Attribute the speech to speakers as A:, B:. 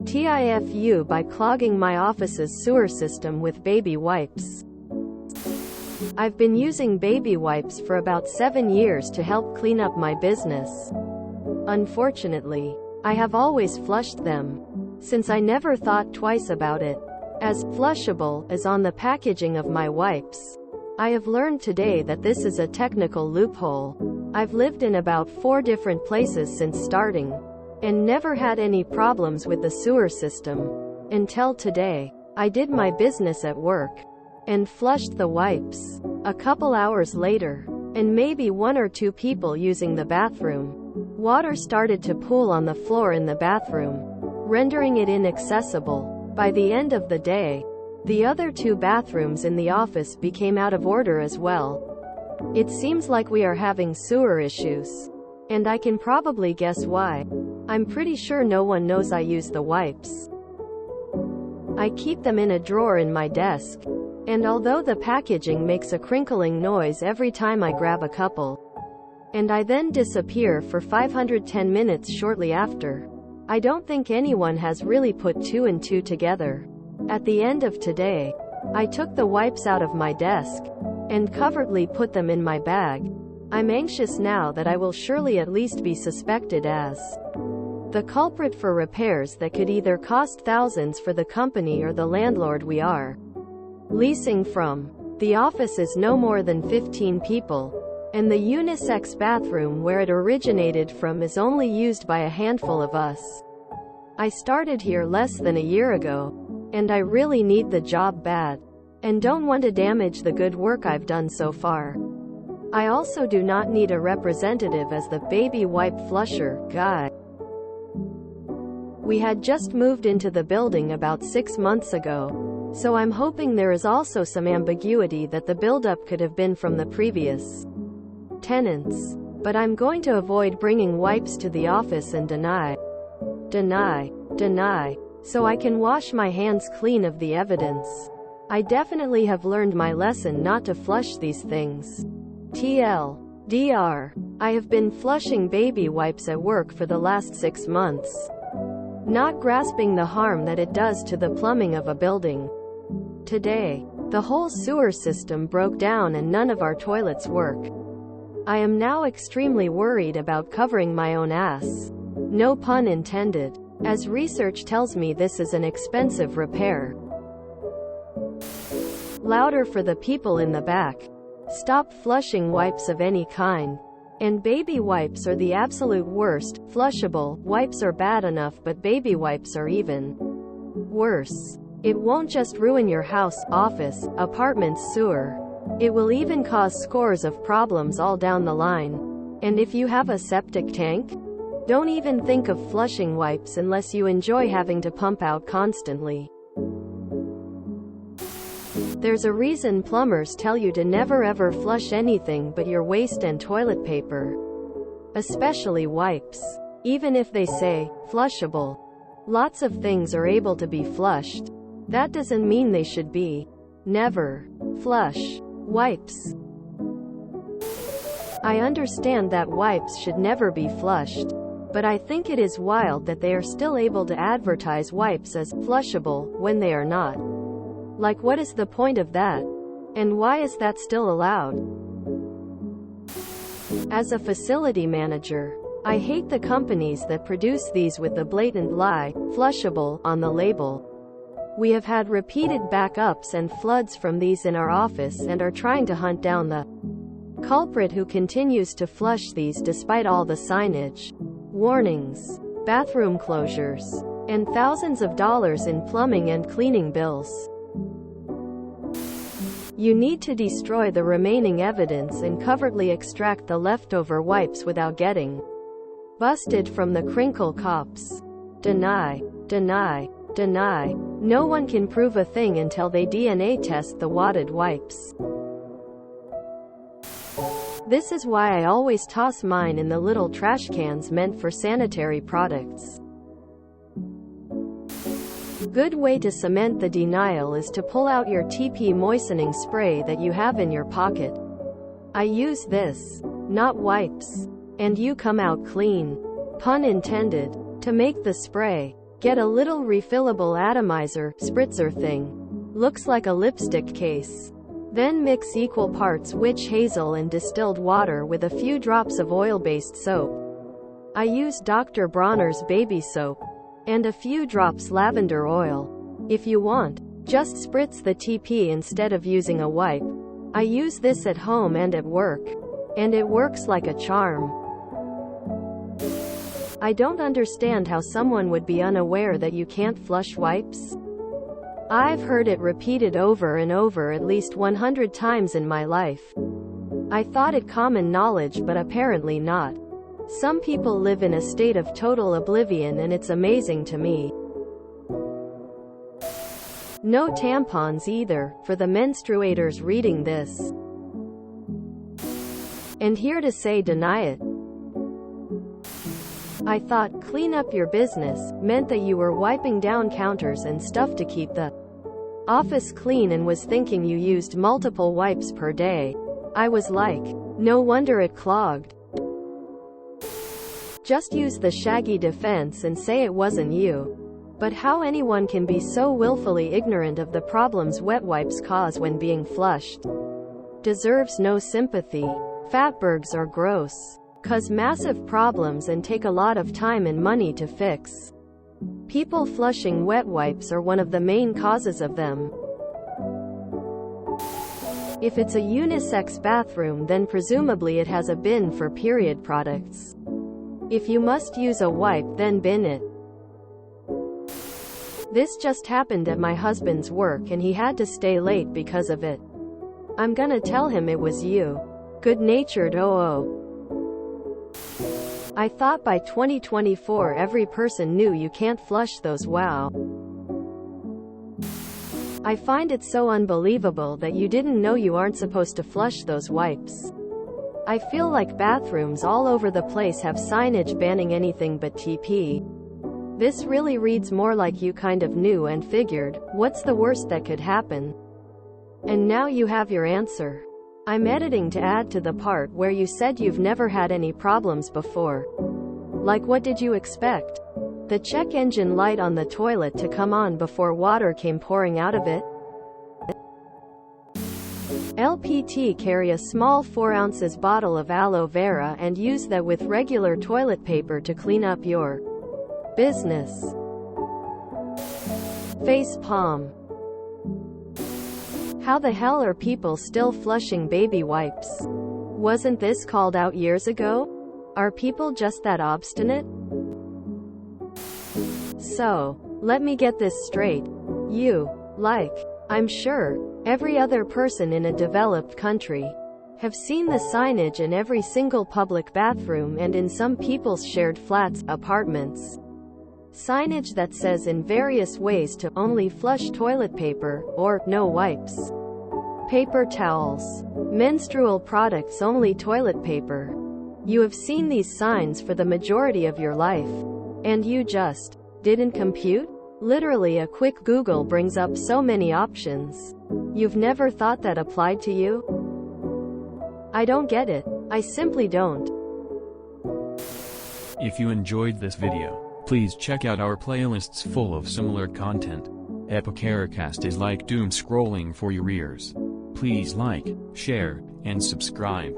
A: TIFU by clogging my office's sewer system with baby wipes. I've been using baby wipes for about 7 years to help clean up my business. Unfortunately, I have always flushed them, since I never thought twice about it. As flushable as on the packaging of my wipes, I have learned today that this is a technical loophole. I've lived in about 4 different places since starting, and never had any problems with the sewer system. Until today. I did my business at work, and flushed the wipes. A couple hours later, and maybe 1 or 2 people using the bathroom, water started to pool on the floor in the bathroom, rendering it inaccessible. By the end of the day, the other 2 bathrooms in the office became out of order as well. It seems like we are having sewer issues, and I can probably guess why. I'm pretty sure no one knows I use the wipes. I keep them in a drawer in my desk, and although the packaging makes a crinkling noise every time I grab a couple, and I then disappear for 510 minutes shortly after, I don't think anyone has really put 2 and 2 together. At the end of today, I took the wipes out of my desk, and covertly put them in my bag. I'm anxious now that I will surely at least be suspected as the culprit for repairs that could either cost thousands for the company or the landlord we are leasing from. The office is no more than 15 people, and the unisex bathroom where it originated from is only used by a handful of us. I started here less than a year ago, and I really need the job bad, and don't want to damage the good work I've done so far. I also do not need a representative as the baby wipe flusher guy. We had just moved into the building about 6 months ago, so I'm hoping there is also some ambiguity that the buildup could have been from the previous tenants. But I'm going to avoid bringing wipes to the office and deny, so I can wash my hands clean of the evidence. I definitely have learned my lesson not to flush these things. TLDR. I have been flushing baby wipes at work for the last 6 months, not grasping the harm that it does to the plumbing of a building. Today, the whole sewer system broke down and none of our toilets work. I am now extremely worried about covering my own ass. No pun intended, as research tells me this is an expensive repair. Louder for the people in the back. Stop flushing wipes of any kind. And baby wipes are the absolute worst. Flushable wipes are bad enough, but baby wipes are even worse. It won't just ruin your house, office, apartment, sewer. It will even cause scores of problems all down the line. And if you have a septic tank, don't even think of flushing wipes unless you enjoy having to pump out constantly. There's a reason plumbers tell you to never ever flush anything but your waste and toilet paper. Especially wipes. Even if they say, flushable. Lots of things are able to be flushed. That doesn't mean they should be. Never flush wipes. I understand that wipes should never be flushed, but I think it is wild that they are still able to advertise wipes as flushable when they are not. Like, what is the point of that? And why is that still allowed? As a facility manager, I hate the companies that produce these with the blatant lie, flushable, on the label. We have had repeated backups and floods from these in our office and are trying to hunt down the culprit who continues to flush these despite all the signage, warnings, bathroom closures, and thousands of dollars in plumbing and cleaning bills. You need to destroy the remaining evidence and covertly extract the leftover wipes without getting busted from the crinkle cops. Deny. No one can prove a thing until they DNA test the wadded wipes. This is why I always toss mine in the little trash cans meant for sanitary products. Good way to cement the denial is to pull out your TP moistening spray that you have in your pocket. I use this, not wipes, and you come out clean. Pun intended. To make the spray, Get a little refillable atomizer, spritzer thing. Looks like a lipstick case. Then mix equal parts witch hazel and distilled water with a few drops of oil-based soap. I use Dr. Bronner's baby soap. And a few drops lavender oil. If you want, just spritz the TP instead of using a wipe. I use this at home and at work. And it works like a charm. I don't understand how someone would be unaware that you can't flush wipes. I've heard it repeated over and over at least 100 times in my life. I thought it common knowledge, but apparently not. Some people live in a state of total oblivion, and it's amazing to me. No tampons either, for the menstruators reading this. And here to say deny it. I thought clean up your business meant that you were wiping down counters and stuff to keep the office clean, and was thinking you used multiple wipes per day. I was like, no wonder it clogged. Just use the shaggy defense and say it wasn't you. But how anyone can be so willfully ignorant of the problems wet wipes cause when being flushed deserves no sympathy. Fatbergs are gross. Cause massive problems and take a lot of time and money to fix. People flushing wet wipes are one of the main causes of them. If it's a unisex bathroom, then presumably it has a bin for period products. If you must use a wipe, then bin it. This just happened at my husband's work and he had to stay late because of it. I'm gonna tell him it was you. Good-natured oh. I thought by 2024 every person knew you can't flush those. Wow. I find it so unbelievable that you didn't know you aren't supposed to flush those wipes. I feel like bathrooms all over the place have signage banning anything but TP. This really reads more like you kind of knew and figured, what's the worst that could happen? And now you have your answer. I'm editing to add to the part where you said you've never had any problems before. Like, what did you expect? The check engine light on the toilet to come on before water came pouring out of it? LPT, carry a small 4 ounces bottle of aloe vera and use that with regular toilet paper to clean up your business. Face palm. How the hell are people still flushing baby wipes? Wasn't this called out years ago? Are people just that obstinate? So, let me get this straight. You, like, I'm sure, every other person in a developed country, have seen the signage in every single public bathroom and in some people's shared flats, apartments. Signage that says in various ways to only flush toilet paper, or no wipes. Paper towels. Menstrual products only toilet paper. You have seen these signs for the majority of your life. And you just didn't compute? Literally a quick Google brings up so many options. You've never thought that applied to you? I don't get it. I simply don't.
B: If you enjoyed this video, please check out our playlists full of similar content. Epicaricast is like doom scrolling for your ears. Please like, share, and subscribe.